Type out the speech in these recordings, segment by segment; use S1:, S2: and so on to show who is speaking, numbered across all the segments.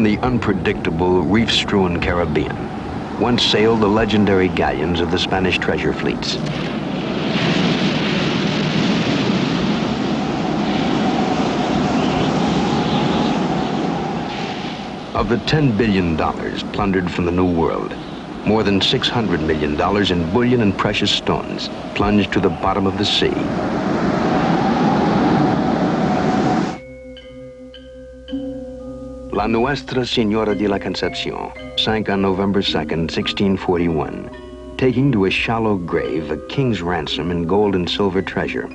S1: In the unpredictable, reef-strewn Caribbean, once sailed the legendary galleons of the Spanish treasure fleets. Of the $10 billion plundered from the New World, more than $600 million in bullion and precious stones plunged to the bottom of the sea. La Nuestra Señora de la Concepción sank on November 2nd, 1641, taking to a shallow grave a king's ransom in gold and silver treasure.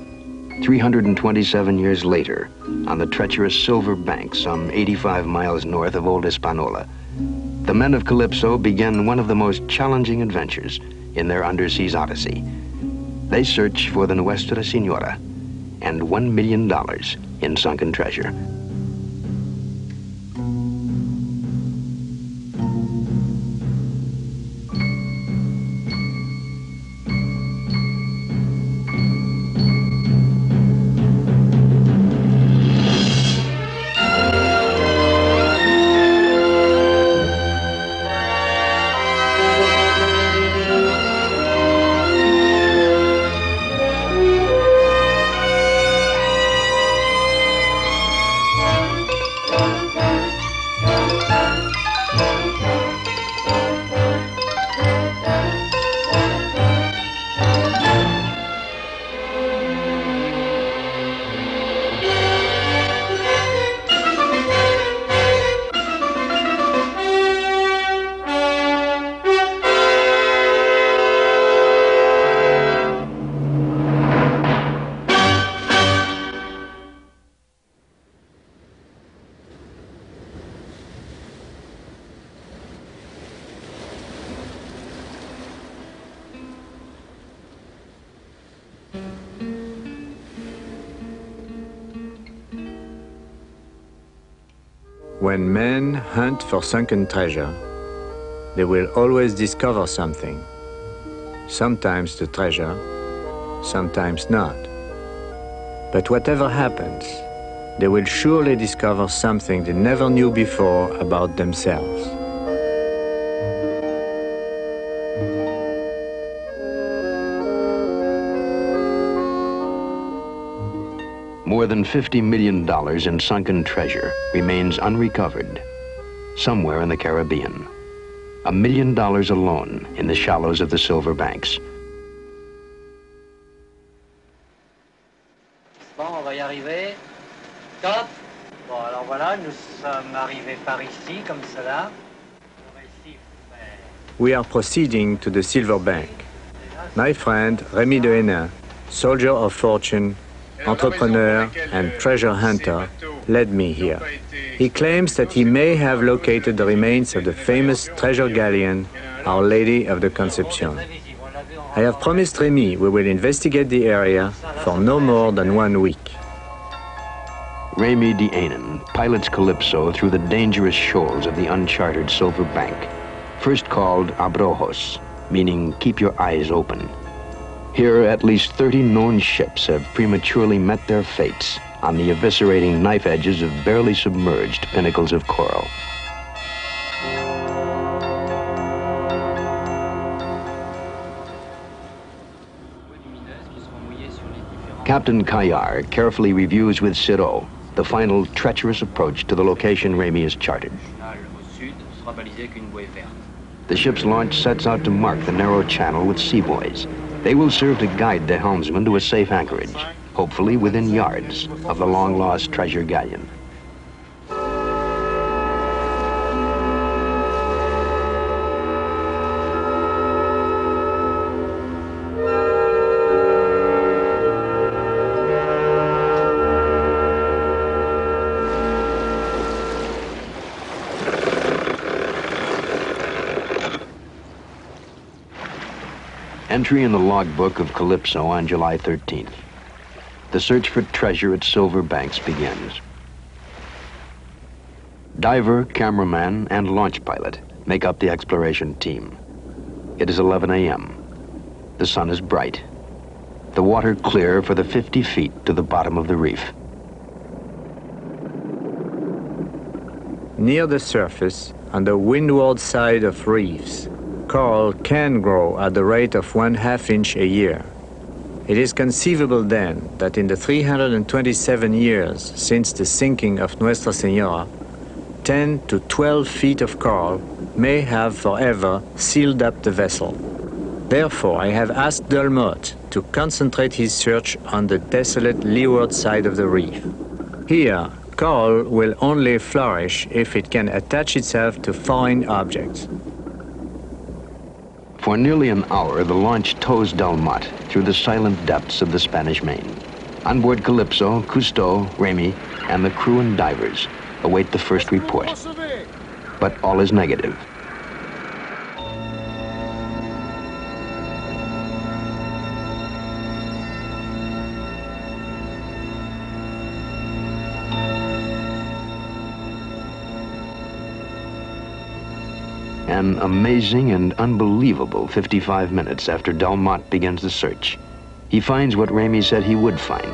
S1: 327 years later, on the treacherous Silver Bank, some 85 miles north of Old Hispaniola, the men of Calypso began one of the most challenging adventures in their underseas odyssey. They search for the Nuestra Señora and $1 million in sunken treasure.
S2: When men hunt for sunken treasure, they will always discover something. Sometimes the treasure, sometimes not. But whatever happens, they will surely discover something they never knew before about themselves.
S1: More than $50 million in sunken treasure remains unrecovered somewhere in the Caribbean. $1 million alone in the shallows of the Silver Banks.
S3: Bon, on va y arriver. Top. Bon, alors voilà, nous sommes arrivés par ici, comme cela.
S2: We are proceeding to the Silver Bank. My friend Rémi de Hénin, soldier of fortune, entrepreneur and treasure hunter, led me here. He claims that he may have located the remains of the famous treasure galleon, Our Lady of the Conception. I have promised Rémi we will investigate the area for no more than 1 week.
S1: Rémi de Hénin pilots Calypso through the dangerous shoals of the uncharted Silver Bank, first called Abrojos, meaning keep your eyes open. Here, at least 30 known ships have prematurely met their fates on the eviscerating knife edges of barely submerged pinnacles of coral. Captain Caillard carefully reviews with Sirot the final treacherous approach to the location Rémi has charted. The ship's launch sets out to mark the narrow channel with seabuoys. They will serve to guide the helmsman to a safe anchorage, hopefully within yards of the long-lost treasure galleon. Entry in the logbook of Calypso on July 13th. The search for treasure at Silver Banks begins. Diver, cameraman, and launch pilot make up the exploration team. It is 11 a.m. The sun is bright. The water clear for the 50 feet to the bottom of the reef.
S2: near the surface, on the windward side of reefs, coral can grow at the rate of 1/2 inch a year. It is conceivable then that in the 327 years since the sinking of Nuestra Señora, 10 to 12 feet of coral may have forever sealed up the vessel. Therefore, I have asked Delmotte to concentrate his search on the desolate leeward side of the reef. Here, coral will only flourish if it can attach itself to foreign objects.
S1: For nearly an hour, the launch tows Delmotte through the silent depths of the Spanish Main. On board Calypso, Cousteau, Remy, and the crew and divers await the first report. But all is negative. An amazing and unbelievable 55 minutes after Delmotte begins the search, he finds what Remy said he would find: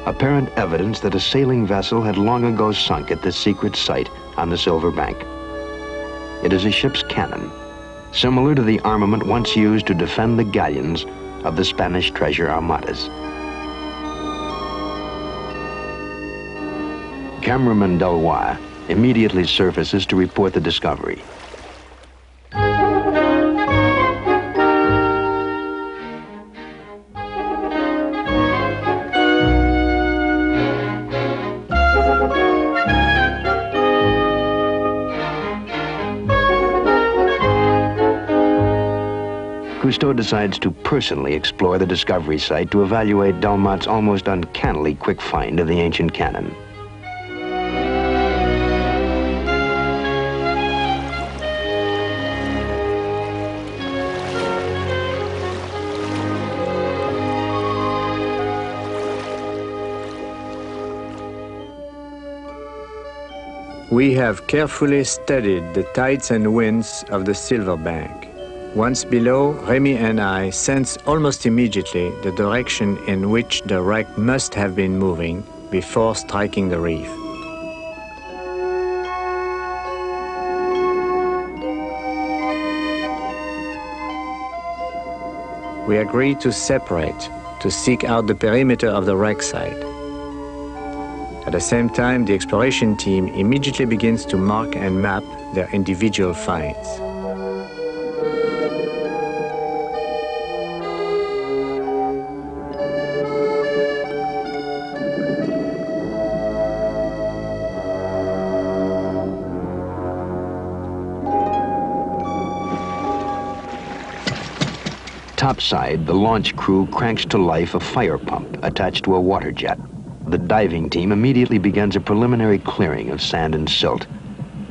S1: apparent evidence that a sailing vessel had long ago sunk at this secret site on the Silver Bank. It is a ship's cannon, similar to the armament once used to defend the galleons of the Spanish treasure armadas. Cameraman Deloy immediately surfaces to report the discovery. Cousteau decides to personally explore the discovery site to evaluate Delmotte's almost uncannily quick find of the ancient cannon.
S2: We have carefully studied the tides and winds of the Silver Bank. Once below, Remy and I sense almost immediately the direction in which the wreck must have been moving before striking the reef. We agree to separate, to seek out the perimeter of the wreck site. At the same time, the exploration team immediately begins to mark and map their individual finds.
S1: Topside, the launch crew cranks to life a fire pump attached to a water jet. The diving team immediately begins a preliminary clearing of sand and silt.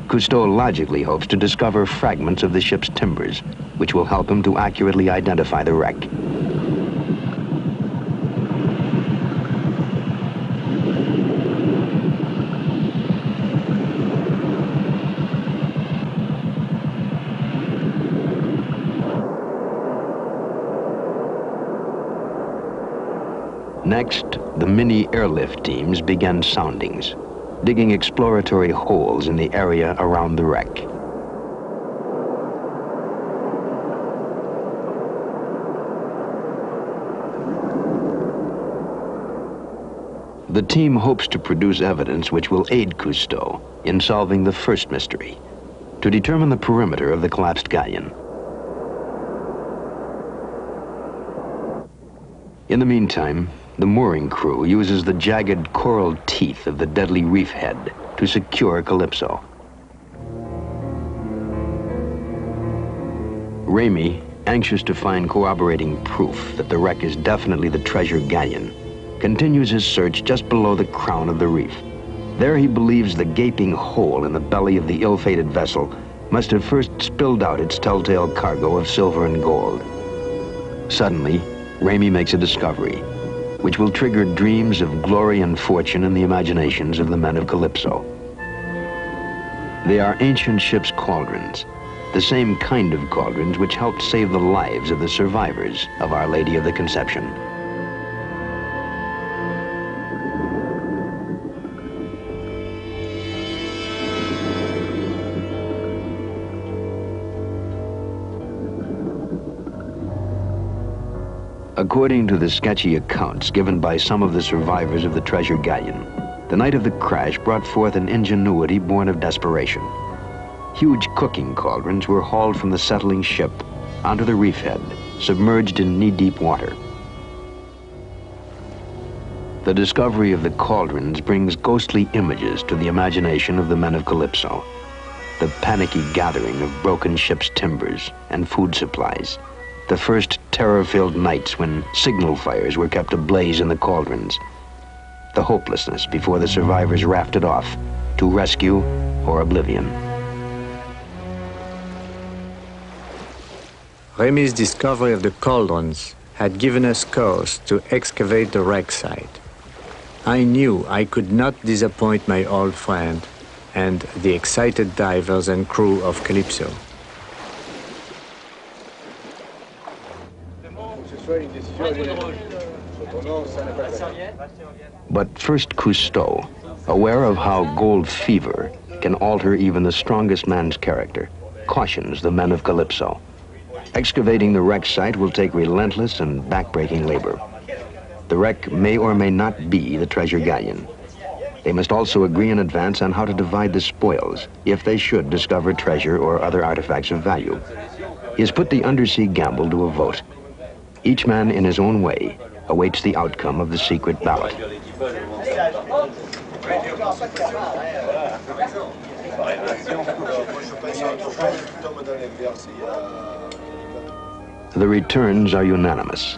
S1: Cousteau logically hopes to discover fragments of the ship's timbers, which will help him to accurately identify the wreck. Next, the mini airlift teams began soundings, digging exploratory holes in the area around the wreck. The team hopes to produce evidence which will aid Cousteau in solving the first mystery, to determine the perimeter of the collapsed galleon. In the meantime, the mooring crew uses the jagged coral teeth of the deadly reef head to secure Calypso. Remy, anxious to find corroborating proof that the wreck is definitely the treasure galleon, continues his search just below the crown of the reef. There he believes the gaping hole in the belly of the ill-fated vessel must have first spilled out its telltale cargo of silver and gold. Suddenly, Remy makes a discovery, which will trigger dreams of glory and fortune in the imaginations of the men of Calypso. They are ancient ship's cauldrons, the same kind of cauldrons which helped save the lives of the survivors of Our Lady of the Conception. According to the sketchy accounts given by some of the survivors of the treasure galleon, the night of the crash brought forth an ingenuity born of desperation. Huge cooking cauldrons were hauled from the settling ship onto the reef head, submerged in knee-deep water. The discovery of the cauldrons brings ghostly images to the imagination of the men of Calypso. The panicky gathering of broken ship's timbers and food supplies. The first terror-filled nights when signal fires were kept ablaze in the cauldrons. The hopelessness before the survivors rafted off to rescue or oblivion.
S2: Remy's discovery of the cauldrons had given us cause to excavate the wreck site. I knew I could not disappoint my old friend and the excited divers and crew of Calypso.
S1: But first Cousteau, aware of how gold fever can alter even the strongest man's character, cautions the men of Calypso. Excavating the wreck site will take relentless and backbreaking labor. The wreck may or may not be the treasure galleon. They must also agree in advance on how to divide the spoils if they should discover treasure or other artifacts of value. He has put the undersea gamble to a vote. Each man in his own way awaits the outcome of the secret ballot. The returns are unanimous.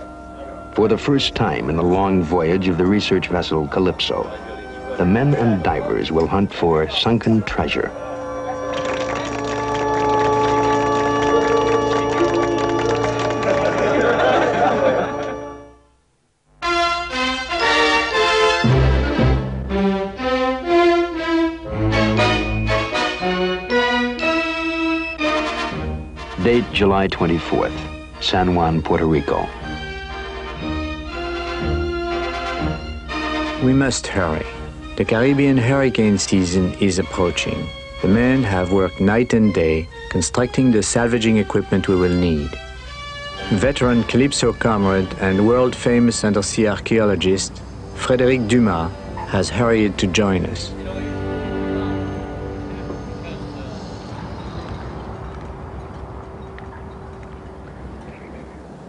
S1: For the first time in the long voyage of the research vessel Calypso, the men and divers will hunt for sunken treasure. Date July 24th, San Juan, Puerto Rico.
S2: We must hurry. The Caribbean hurricane season is approaching. The men have worked night and day constructing the salvaging equipment we will need. Veteran Calypso comrade and world-famous undersea archaeologist Frédéric Dumas has hurried to join us.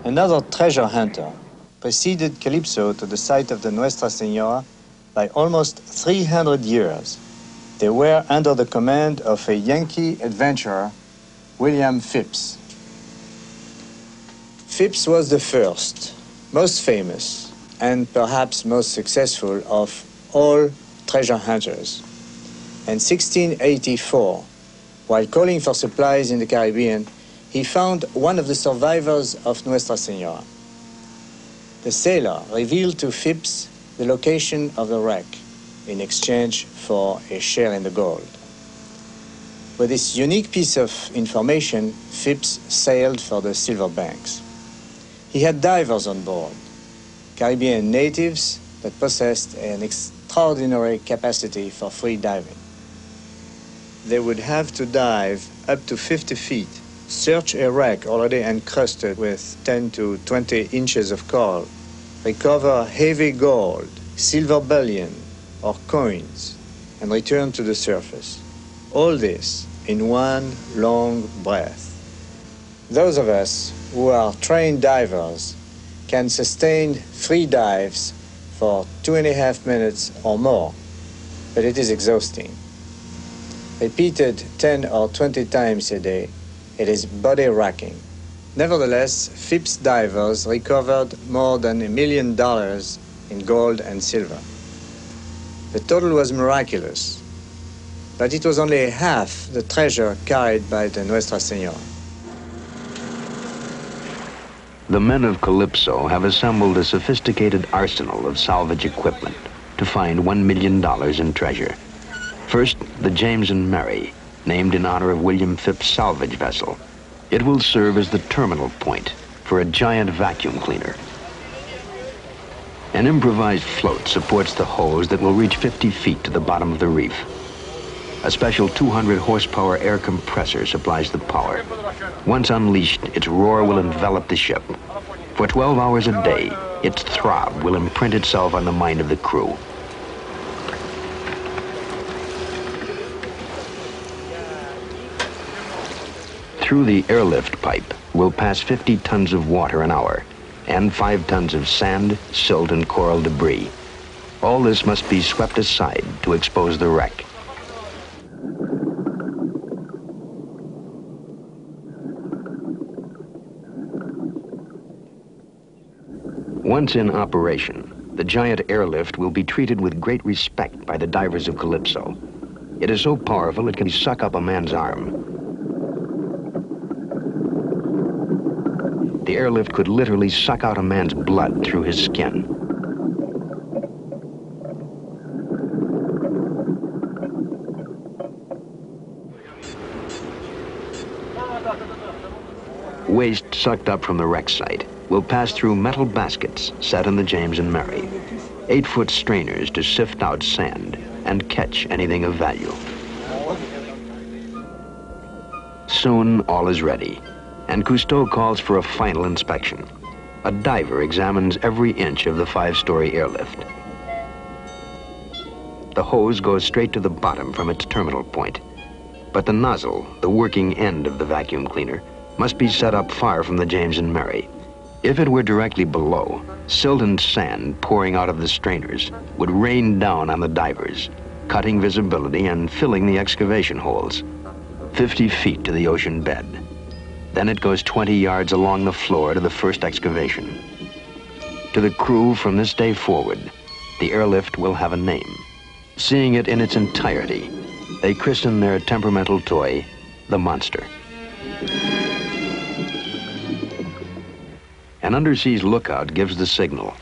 S4: Another treasure hunter preceded Calypso to the site of the Nuestra Señora by almost 300 years. They were under the command of a Yankee adventurer, William Phips. Phips was the first, most famous, and perhaps most successful of all treasure hunters. In 1684, while calling for supplies in the Caribbean, he found one of the survivors of Nuestra Señora. The sailor revealed to Phips the location of the wreck in exchange for a share in the gold. With this unique piece of information, Phips sailed for the Silver Banks. He had divers on board, Caribbean natives that possessed an extraordinary capacity for free diving. They would have to dive up to 50 feet, search a wreck already encrusted with 10 to 20 inches of coral, recover heavy gold, silver bullion, or coins, and return to the surface. All this in one long breath. Those of us who are trained divers can sustain free dives for 2.5 minutes or more, but it is exhausting. Repeated 10 or 20 times a day, it is body-racking. Nevertheless, Phips divers recovered more than $1 million in gold and silver. The total was miraculous, but it was only half the treasure carried by the Nuestra Señora.
S1: The men of Calypso have assembled a sophisticated arsenal of salvage equipment to find $1 million in treasure. First, the James and Mary, named in honor of William Phips' salvage vessel. It will serve as the terminal point for a giant vacuum cleaner. An improvised float supports the hose that will reach 50 feet to the bottom of the reef. A special 200 horsepower air compressor supplies the power. Once unleashed, its roar will envelop the ship. For 12 hours a day, its throb will imprint itself on the mind of the crew. Through the airlift pipe will pass 50 tons of water an hour and 5 tons of sand, silt, and coral debris. All this must be swept aside to expose the wreck. Once in operation, the giant airlift will be treated with great respect by the divers of Calypso. It is so powerful it can suck up a man's arm. The airlift could literally suck out a man's blood through his skin. Waste sucked up from the wreck site will pass through metal baskets set in the James and Mary, 8-foot strainers to sift out sand and catch anything of value. Soon all is ready, and Cousteau calls for a final inspection. A diver examines every inch of the 5-story airlift. The hose goes straight to the bottom from its terminal point, but the nozzle, the working end of the vacuum cleaner, must be set up far from the James and Mary. If it were directly below, silt and sand pouring out of the strainers would rain down on the divers, cutting visibility and filling the excavation holes. 50 feet to the ocean bed. Then it goes 20 yards along the floor to the first excavation. To the crew from this day forward, the airlift will have a name. Seeing it in its entirety, they christen their temperamental toy the Monster. An undersea's lookout gives the signal,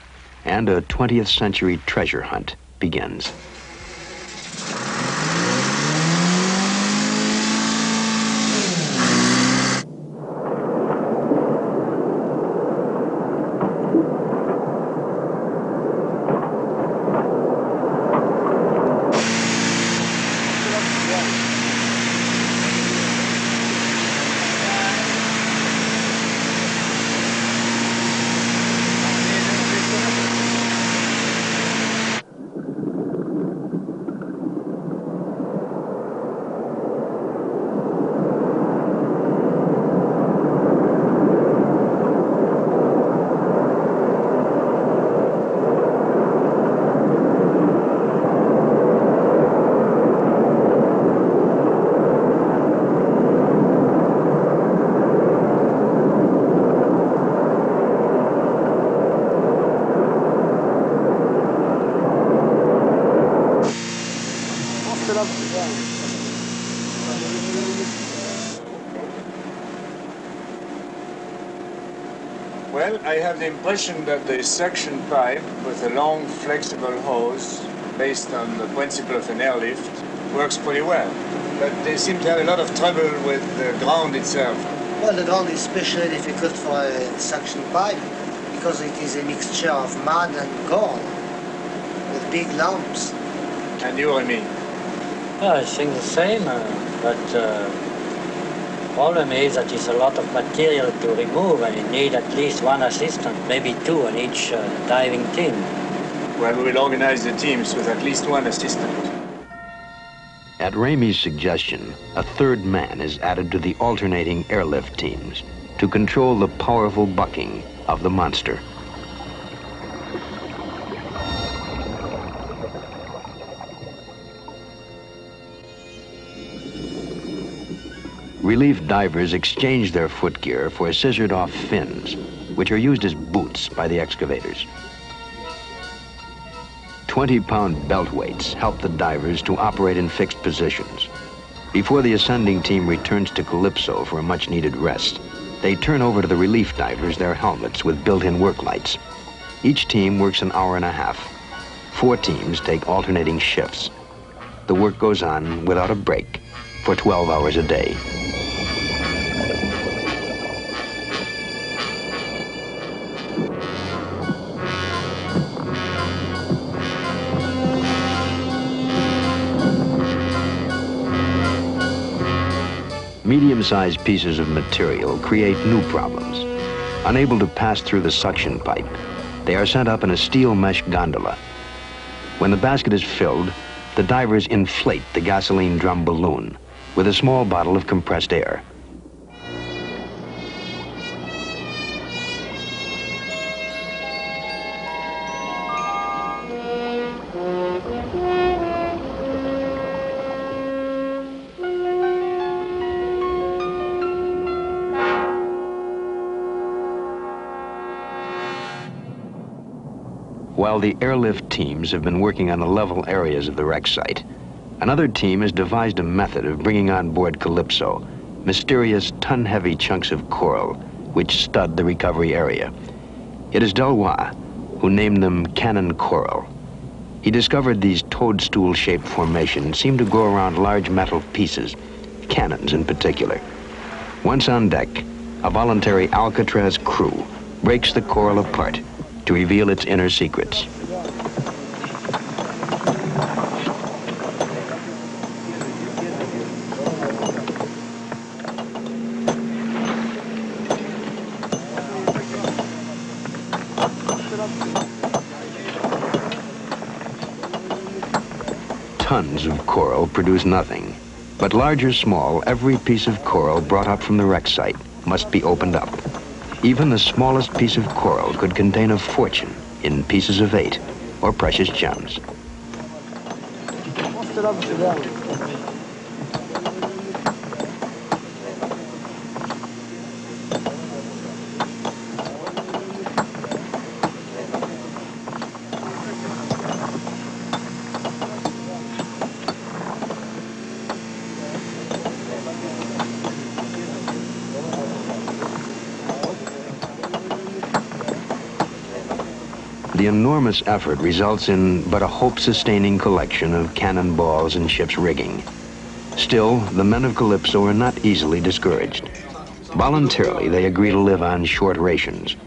S1: and a 20th century treasure hunt begins.
S4: Well, I have the impression that the suction pipe with a long flexible hose based on the principle of an airlift works pretty well. But they seem to have a lot of trouble with the ground itself.
S5: Well, the ground is especially difficult for a suction pipe because it is a mixture of mud and gold with big lumps.
S4: And you, Remy?
S3: Well, I think the same, but problem is that it's a lot of material to remove and you need at least one assistant, maybe two on each diving team.
S4: Well, we will organize the teams with at least one assistant.
S1: At Ramey's suggestion, a third man is added to the alternating airlift teams to control the powerful bucking of the Monster. Relief divers exchange their footgear for scissored-off fins, which are used as boots by the excavators. 20-pound belt weights help the divers to operate in fixed positions. Before the ascending team returns to Calypso for a much-needed rest, they turn over to the relief divers their helmets with built-in work lights. Each team works an hour and a half. 4 teams take alternating shifts. The work goes on without a break for 12 hours a day. Medium-sized pieces of material create new problems. Unable to pass through the suction pipe, they are sent up in a steel mesh gondola. When the basket is filled, the divers inflate the gasoline drum balloon with a small bottle of compressed air. While the airlift teams have been working on the level areas of the wreck site, another team has devised a method of bringing on board Calypso mysterious ton-heavy chunks of coral which stud the recovery area. It is Delois who named them cannon coral. He discovered these toadstool-shaped formations seem to grow around large metal pieces, cannons in particular. Once on deck, a voluntary Alcatraz crew breaks the coral apart to reveal its inner secrets. Tons of coral produce nothing, but large or small, every piece of coral brought up from the wreck site must be opened up. Even the smallest piece of coral could contain a fortune in pieces of 8 or precious gems. The enormous effort results in but a hope-sustaining collection of cannonballs and ship's rigging. Still, the men of Calypso are not easily discouraged. Voluntarily, they agree to live on short rations,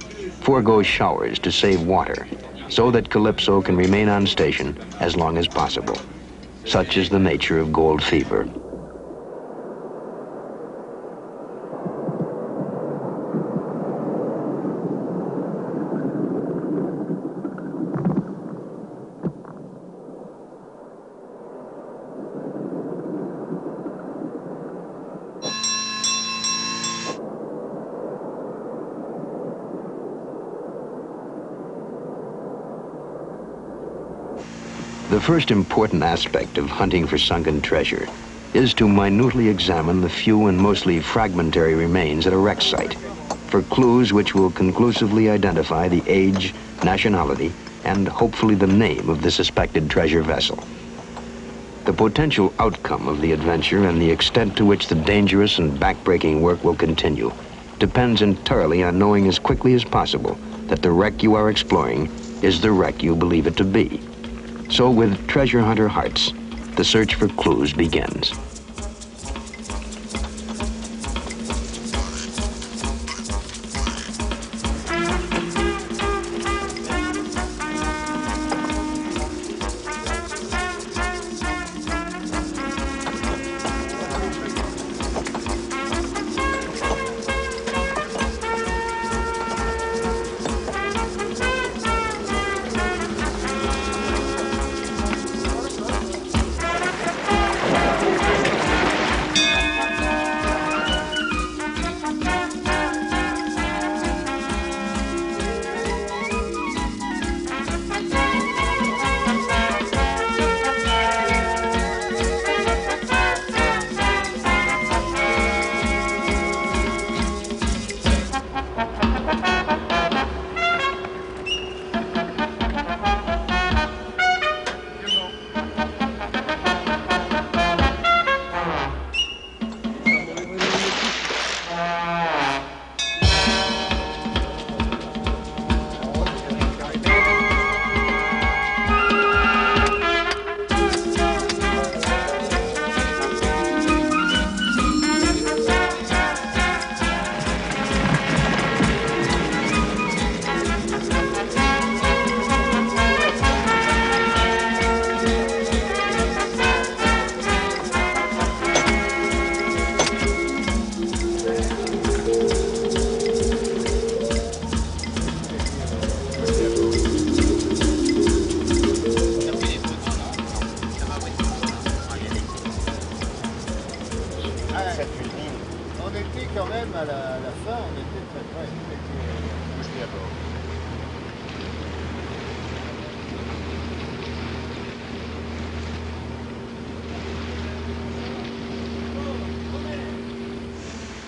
S1: forego showers to save water, so that Calypso can remain on station as long as possible. Such is the nature of gold fever. The first important aspect of hunting for sunken treasure is to minutely examine the few and mostly fragmentary remains at a wreck site for clues which will conclusively identify the age, nationality, and hopefully the name of the suspected treasure vessel. The potential outcome of the adventure and the extent to which the dangerous and backbreaking work will continue depends entirely on knowing as quickly as possible that the wreck you are exploring is the wreck you believe it to be. So with treasure hunter hearts, the search for clues begins.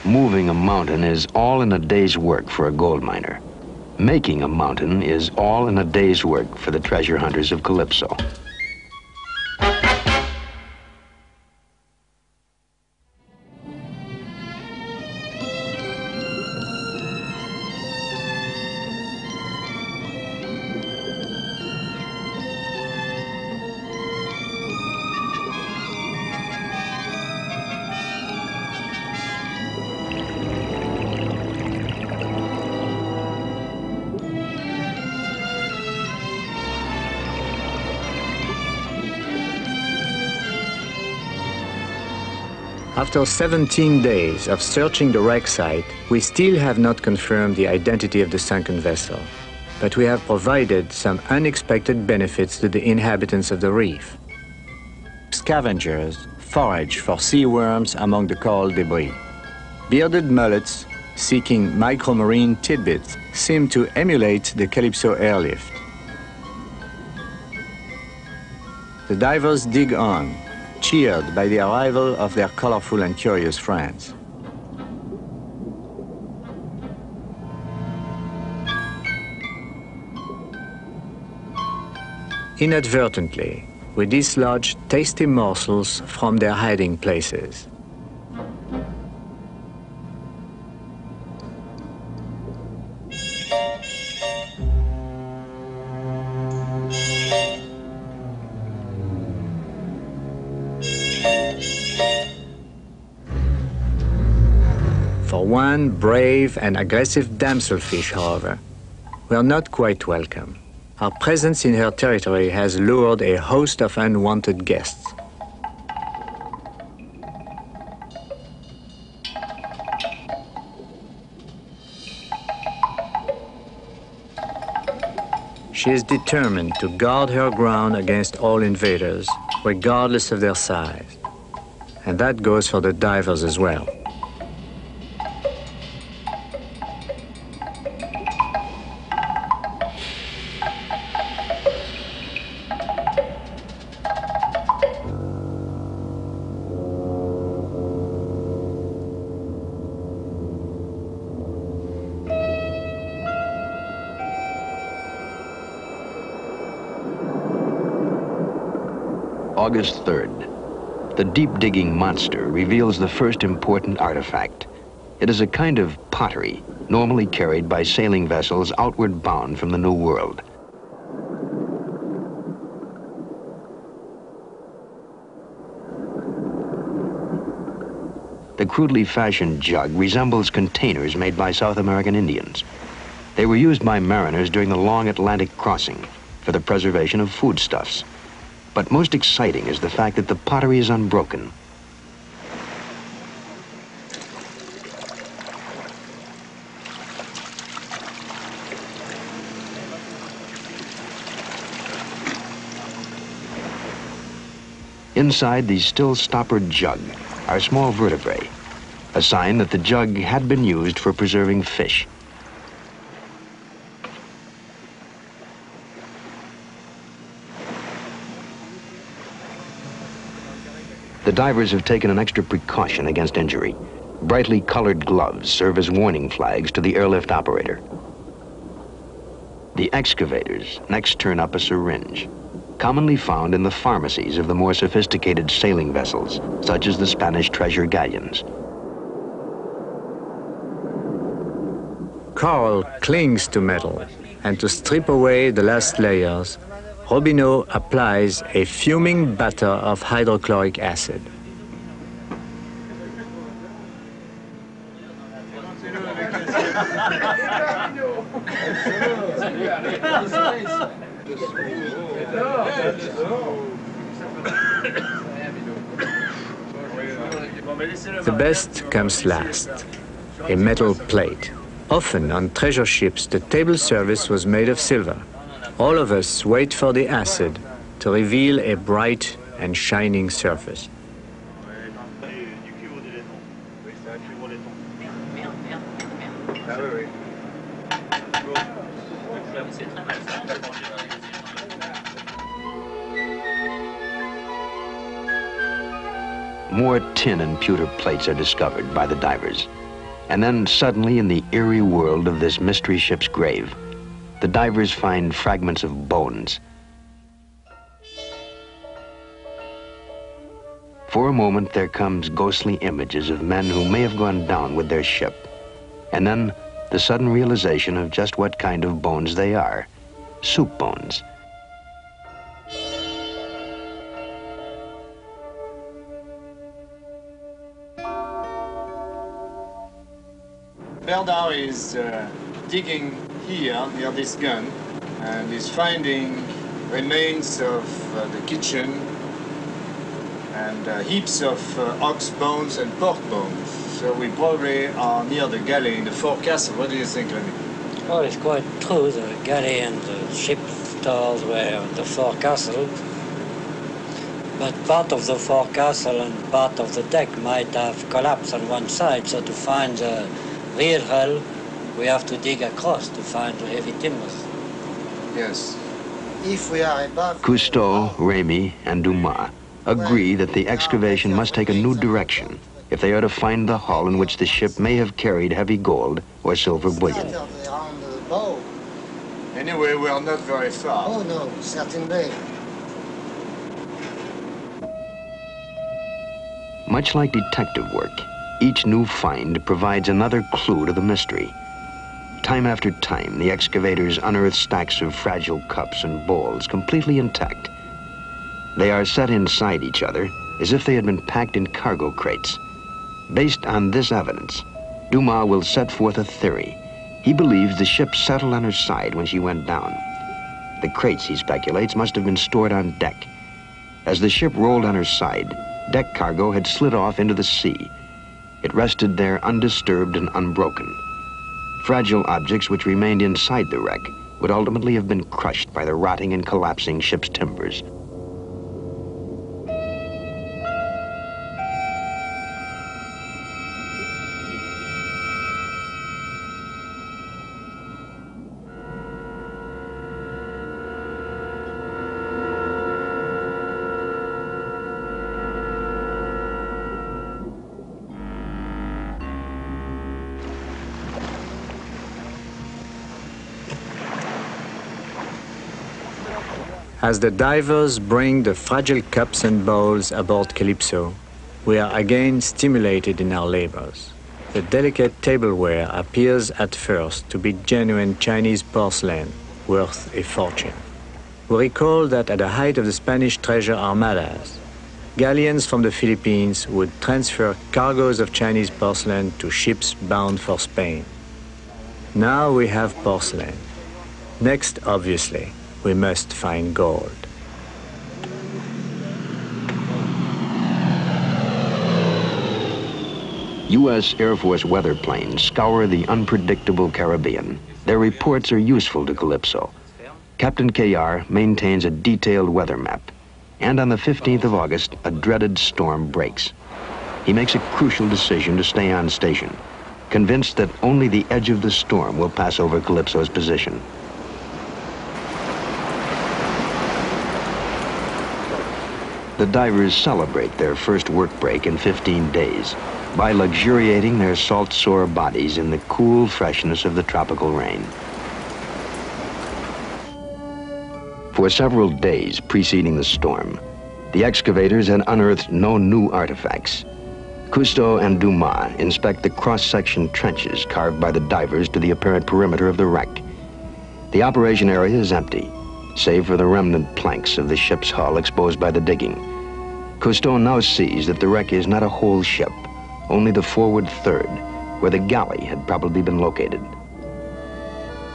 S1: Moving a mountain is all in a day's work for a gold miner. Making a mountain is all in a day's work for the treasure hunters of Calypso.
S2: After 17 days of searching the wreck site, we still have not confirmed the identity of the sunken vessel, but we have provided some unexpected benefits to the inhabitants of the reef. Scavengers forage for sea worms among the coral debris. Bearded mullets seeking micromarine tidbits seem to emulate the Calypso airlift. The divers dig on, cheered by the arrival of their colorful and curious friends. Inadvertently, we dislodge tasty morsels from their hiding places. For one brave and aggressive damselfish, however, we are not quite welcome. Our presence in her territory has lured a host of unwanted guests. She is determined to guard her ground against all invaders, regardless of their size. And that goes for the divers as well.
S1: August 3rd. The deep-digging monster reveals the first important artifact. It is a kind of pottery, normally carried by sailing vessels outward bound from the New World. The crudely fashioned jug resembles containers made by South American Indians. They were used by mariners during the long Atlantic crossing for the preservation of foodstuffs. But most exciting is the fact that the pottery is unbroken. Inside the still stoppered jug are small vertebrae, a sign that the jug had been used for preserving fish. The divers have taken an extra precaution against injury. Brightly colored gloves serve as warning flags to the airlift operator. The excavators next turn up a syringe, commonly found in the pharmacies of the more sophisticated sailing vessels, such as the Spanish treasure galleons.
S2: Coral clings to metal, and to strip away the last layers, Robineau applies a fuming batter of hydrochloric acid. The best comes last, a metal plate. Often on treasure ships, the table service was made of silver. All of us wait for the acid to reveal a bright and shining surface.
S1: More tin and pewter plates are discovered by the divers. And then suddenly in the eerie world of this mystery ship's grave, the divers find fragments of bones. For a moment, there comes ghostly images of men who may have gone down with their ship. And then the sudden realization of just what kind of bones they are. Soup bones.
S2: Bernard is digging here near this gun and is finding remains of the kitchen and heaps of ox bones and pork bones. So we probably are near the galley in the forecastle. What do you think, Remy?
S3: Oh, it's quite true. The galley and the ship stores were on the forecastle. But part of the forecastle and part of the deck might have collapsed on one side. So to find the real hull, we have to dig across to find the heavy timbers.
S2: Yes.
S5: If we are above...
S1: Cousteau, Remy, and Dumas agree that the excavation must take a new direction if they are to find the hull in which the ship may have carried heavy gold or silver bullion.
S5: Around the bow.
S2: Anyway, we are not very far.
S5: Oh no, certainly.
S1: Much like detective work, each new find provides another clue to the mystery. Time after time, the excavators unearth stacks of fragile cups and bowls completely intact. They are set inside each other as if they had been packed in cargo crates. Based on this evidence, Dumas will set forth a theory. He believes the ship settled on her side when she went down. The crates, he speculates, must have been stored on deck. As the ship rolled on her side, deck cargo had slid off into the sea. It rested there undisturbed and unbroken. Fragile objects which remained inside the wreck would ultimately have been crushed by the rotting and collapsing ship's timbers.
S2: As the divers bring the fragile cups and bowls aboard Calypso, we are again stimulated in our labors. The delicate tableware appears at first to be genuine Chinese porcelain, worth a fortune. We recall that at the height of the Spanish treasure armadas, galleons from the Philippines would transfer cargoes of Chinese porcelain to ships bound for Spain. Now we have porcelain. Next, obviously, we must find gold.
S1: U.S. Air Force weather planes scour the unpredictable Caribbean. Their reports are useful to Calypso. Captain KR maintains a detailed weather map. And on the 15th of August, a dreaded storm breaks. He makes a crucial decision to stay on station, convinced that only the edge of the storm will pass over Calypso's position. The divers celebrate their first work break in 15 days by luxuriating their salt-sore bodies in the cool freshness of the tropical rain. For several days preceding the storm, the excavators had unearthed no new artifacts. Cousteau and Dumas inspect the cross-section trenches carved by the divers to the apparent perimeter of the wreck. The operation area is empty, save for the remnant planks of the ship's hull exposed by the digging. Cousteau now sees that the wreck is not a whole ship, only the forward third, where the galley had probably been located.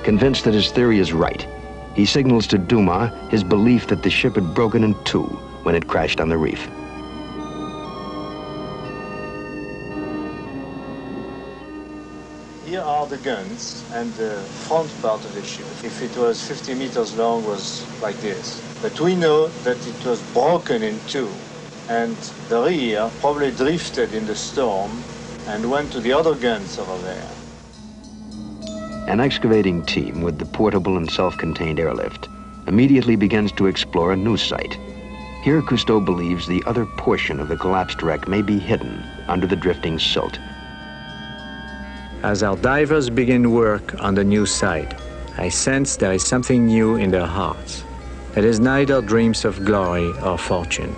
S1: Convinced that his theory is right, he signals to Dumas his belief that the ship had broken in two when it crashed on the reef.
S2: Here are the guns and the front part of the ship. If it was 50 meters long, was like this. But we know that it was broken in two, and the rear probably drifted in the storm and went to the other guns over there.
S1: An excavating team with the portable and self-contained airlift immediately begins to explore a new site. Here, Cousteau believes the other portion of the collapsed wreck may be hidden under the drifting silt.
S2: As our divers begin work on the new site, I sense there is something new in their hearts. It is neither dreams of glory or fortune.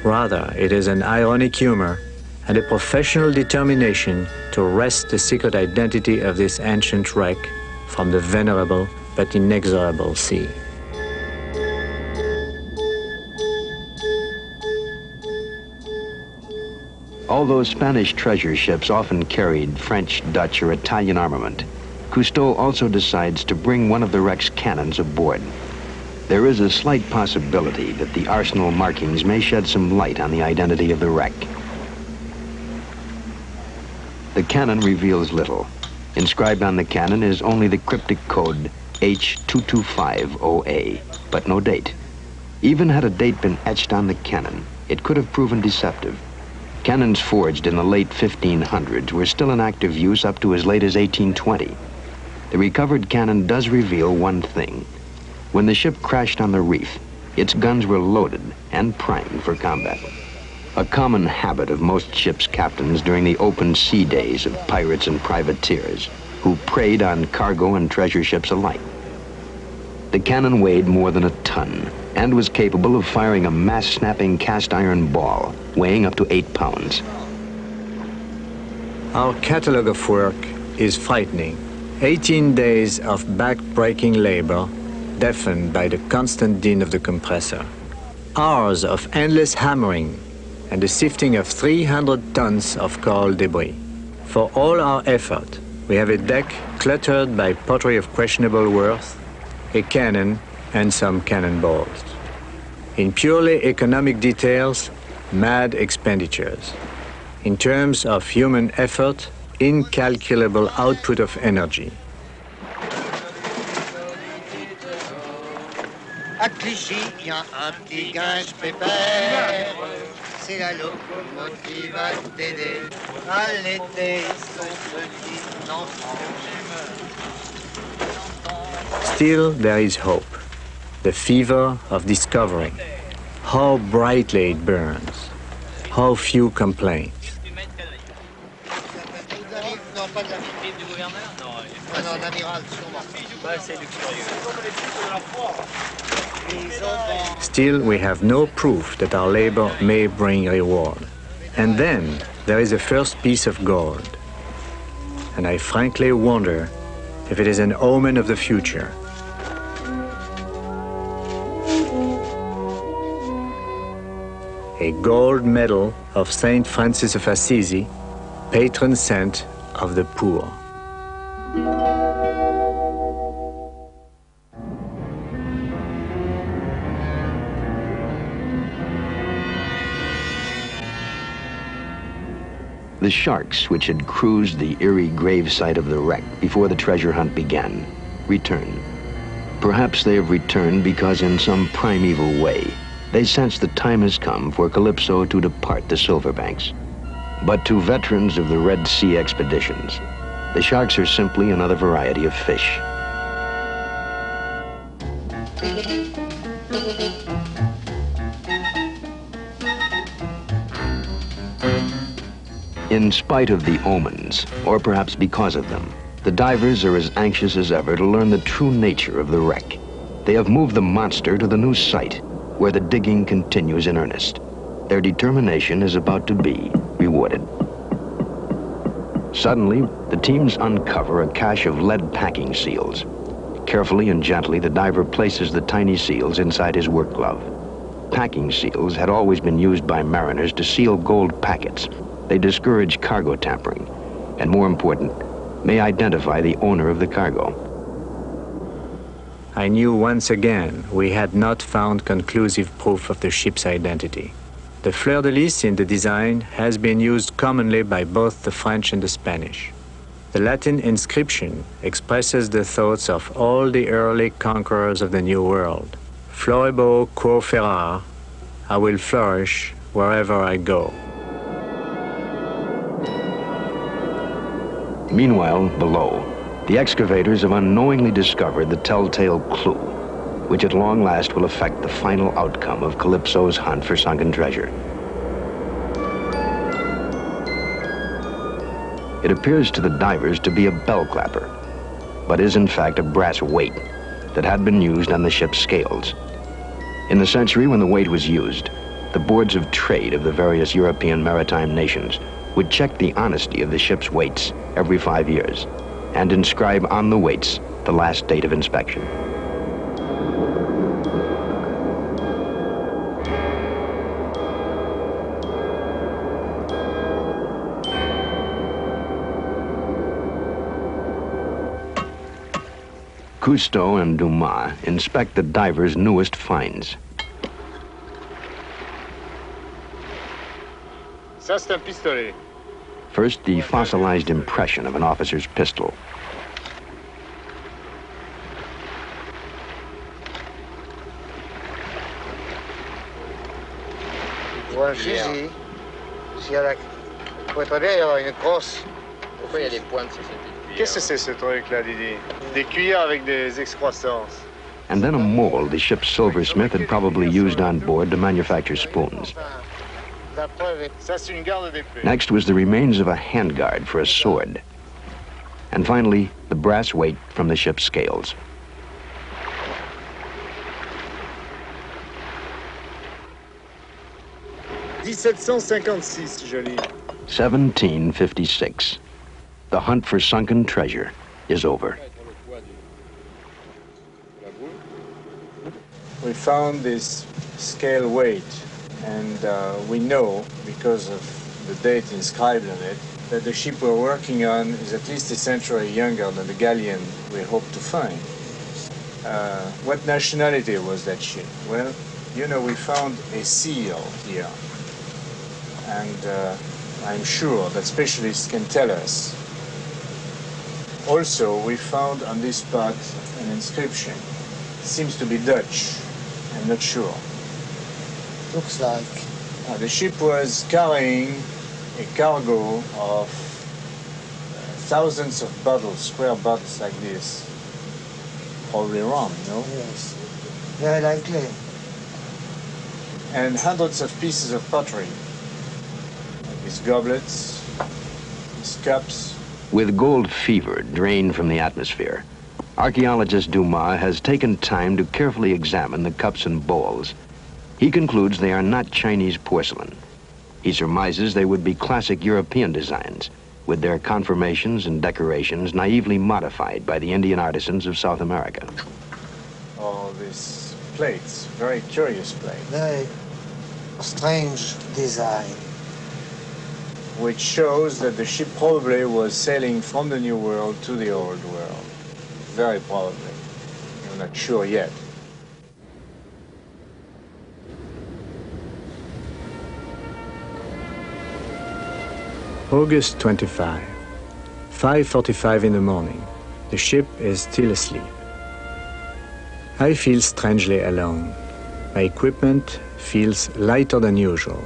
S2: Rather, it is an ironic humor and a professional determination to wrest the secret identity of this ancient wreck from the venerable but inexorable sea.
S1: Although Spanish treasure ships often carried French, Dutch, or Italian armament, Cousteau also decides to bring one of the wreck's cannons aboard. There is a slight possibility that the arsenal markings may shed some light on the identity of the wreck. The cannon reveals little. Inscribed on the cannon is only the cryptic code H2250A, but no date. Even had a date been etched on the cannon, it could have proven deceptive. Cannons forged in the late 1500s were still in active use up to as late as 1820. The recovered cannon does reveal one thing. When the ship crashed on the reef, its guns were loaded and primed for combat. A common habit of most ships' captains during the open sea days of pirates and privateers, who preyed on cargo and treasure ships alike. The cannon weighed more than a ton and was capable of firing a mass-snapping cast iron ball weighing up to 8 pounds.
S2: Our catalogue of work is frightening. 18 days of back-breaking labor, deafened by the constant din of the compressor. Hours of endless hammering and the sifting of 300 tons of coral debris. For all our effort, we have a deck cluttered by pottery of questionable worth, a cannon, and some cannonballs. In purely economic details, mad expenditures. In terms of human effort, incalculable output of energy.
S5: À Clichy, il y a un petit guinche pépère. C'est la locomotive à t'aider. À l'été, son petit enfant.
S2: Still, there is hope. The fever of discovery. How brightly it burns. How few complain. Still, we have no proof that our labor may bring reward. And then there is a first piece of gold. And I frankly wonder if it is an omen of the future. A gold medal of Saint Francis of Assisi, patron saint of the poor.
S1: The sharks, which had cruised the eerie gravesite of the wreck before the treasure hunt began, return. Perhaps they have returned because in some primeval way, they sense the time has come for Calypso to depart the Silverbanks. But to veterans of the Red Sea expeditions, the sharks are simply another variety of fish. In spite of the omens, or perhaps because of them, the divers are as anxious as ever to learn the true nature of the wreck. They have moved the monster to the new site, where the digging continues in earnest. Their determination is about to be rewarded. Suddenly, the teams uncover a cache of lead packing seals. Carefully and gently, the diver places the tiny seals inside his work glove. Packing seals had always been used by mariners to seal gold packets. They discourage cargo tampering, and more important, may identify the owner of the cargo.
S2: I knew once again we had not found conclusive proof of the ship's identity. The fleur-de-lis in the design has been used commonly by both the French and the Spanish. The Latin inscription expresses the thoughts of all the early conquerors of the New World. Florebo quo ferar, I will flourish wherever I go.
S1: Meanwhile, below, the excavators have unknowingly discovered the telltale clue, which at long last will affect the final outcome of Calypso's hunt for sunken treasure. It appears to the divers to be a bell clapper, but is in fact a brass weight that had been used on the ship's scales. In the century when the weight was used, the boards of trade of the various European maritime nations would check the honesty of the ship's weights every 5 years and inscribe on the weights the last date of inspection. Cousteau and Dumas inspect the divers' newest finds.
S6: Ça, c'est un pistolet.
S1: First, the fossilized impression of an officer's pistol.
S5: Pour un fusil, s'il y a la... Faut très bien y avoir une crosse.
S7: Pourquoi il y a des pointes sur cette cuillère?
S6: Qu'est-ce que c'est ce truc-là, Didi? Des cuillères avec des excroissances.
S1: And then a mold the ship's silversmith had probably used on board to manufacture spoons.
S6: La preuve, ça c'est une garde d'épée.
S1: Next was the remains of a handguard for a sword. And finally, the brass weight from the ship's scales.
S6: (1756), je lis.
S1: 1756. The hunt for sunken treasure is over.
S4: We found this scale weight, and we know, because of the date inscribed on it, that the ship we're working on is at least a century younger than the galleon we hope to find. What nationality was that ship? Well, you know, we found a seal here, and I'm sure that specialists can tell us. Also, we found on this spot an inscription. It seems to be Dutch. I'm not sure.
S5: Looks like.
S4: The ship was carrying a cargo of thousands of bottles, square bottles like this. Probably rum, no?
S5: Yes. Very likely.
S4: And hundreds of pieces of pottery. Like these goblets, these cups.
S1: With gold fever drained from the atmosphere, archaeologist Dumas has taken time to carefully examine the cups and bowls. He concludes they are not Chinese porcelain. He surmises they would be classic European designs, with their conformations and decorations naively modified by the Indian artisans of South America.
S4: All these plates, very curious plates.
S5: Very strange design.
S4: Which shows that the ship probably was sailing from the New World to the Old World. Very probably. I'm not sure yet.
S2: August 25, 5:45 in the morning. The ship is still asleep. I feel strangely alone. My equipment feels lighter than usual.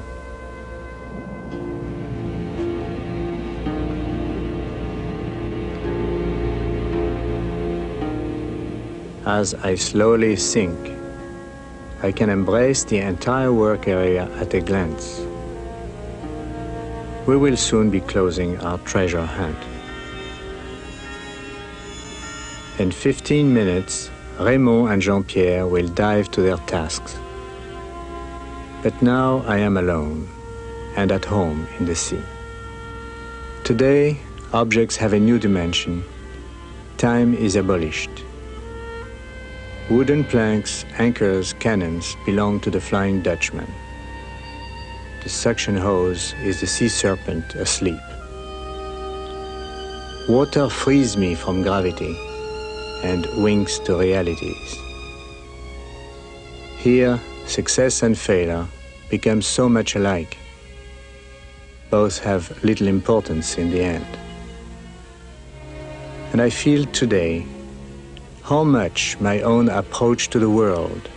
S2: As I slowly sink, I can embrace the entire work area at a glance. We will soon be closing our treasure hunt. In 15 minutes, Raymond and Jean-Pierre will dive to their tasks. But now I am alone and at home in the sea. Today, objects have a new dimension. Time is abolished. Wooden planks, anchors, cannons belong to the Flying Dutchman. The suction hose is the sea serpent asleep. Water frees me from gravity and winks to realities. Here, success and failure become so much alike. Both have little importance in the end. And I feel today how much my own approach to the world,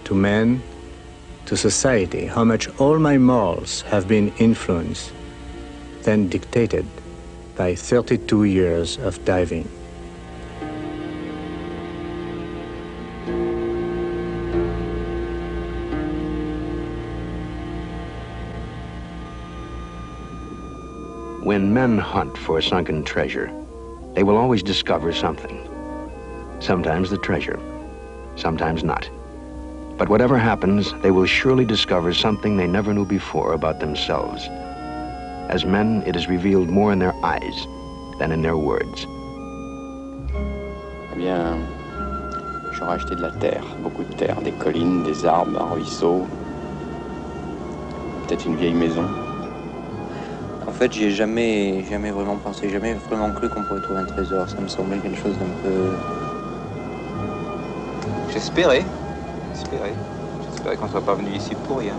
S2: to men, to society, how much all my morals have been influenced, then dictated by 32 years of diving.
S1: When men hunt for sunken treasure, they will always discover something. Sometimes the treasure, sometimes not. But whatever happens, they will surely discover something they never knew before about themselves. As men, it is revealed more in their eyes than in their words.
S8: Eh bien, j'aurais acheté de la terre, beaucoup de terre, des collines, des arbres, un ruisseau, peut-être une vieille maison.
S7: En fait, j'y ai jamais vraiment pensé, jamais vraiment cru qu'on pourrait trouver un trésor. Ça me semblait quelque chose d'un peu...
S9: J'espérais qu'on soit pas venu ici pour rien.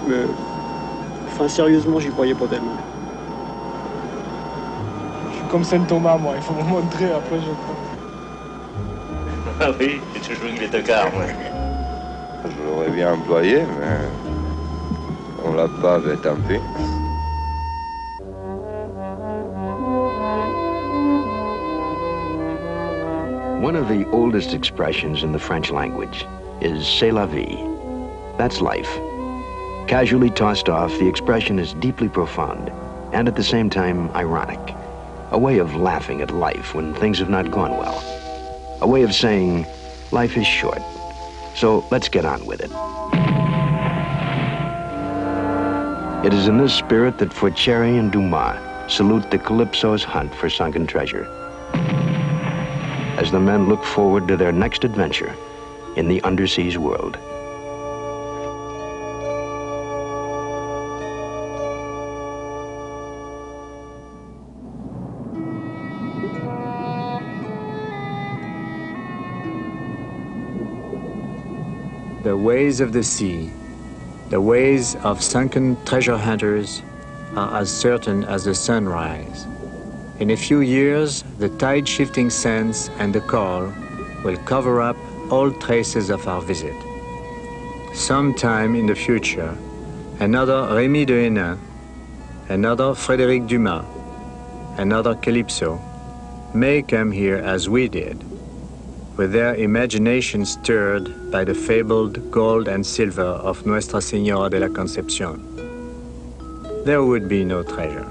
S10: Mais, enfin, sérieusement, j'y croyais pas tellement.
S11: Je suis comme Saint Thomas, moi, il faut me montrer, après je crois.
S12: Ah oui, j'ai toujours une de car, moi.
S13: Je l'aurais bien employé, mais on l'a pas, mais tant pis.
S1: One of the oldest expressions in the French language is c'est la vie. That's life. Casually tossed off, the expression is deeply profound and at the same time ironic. A way of laughing at life when things have not gone well. A way of saying life is short, so let's get on with it. It is in this spirit that Faucheré and Dumas salute the Calypso's hunt for sunken treasure, as the men look forward to their next adventure in the undersea's world.
S2: The ways of the sea, the ways of sunken treasure hunters are as certain as the sunrise. In a few years, the tide-shifting sands and the coral will cover up all traces of our visit. Sometime in the future, another Rémy de Hénin, another Frédéric Dumas, another Calypso may come here as we did, with their imagination stirred by the fabled gold and silver of Nuestra Señora de la Concepción. There would be no treasure,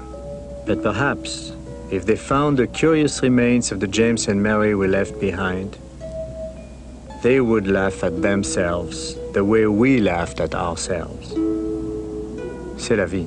S2: but perhaps if they found the curious remains of the James and Mary we left behind, they would laugh at themselves the way we laughed at ourselves. C'est la vie.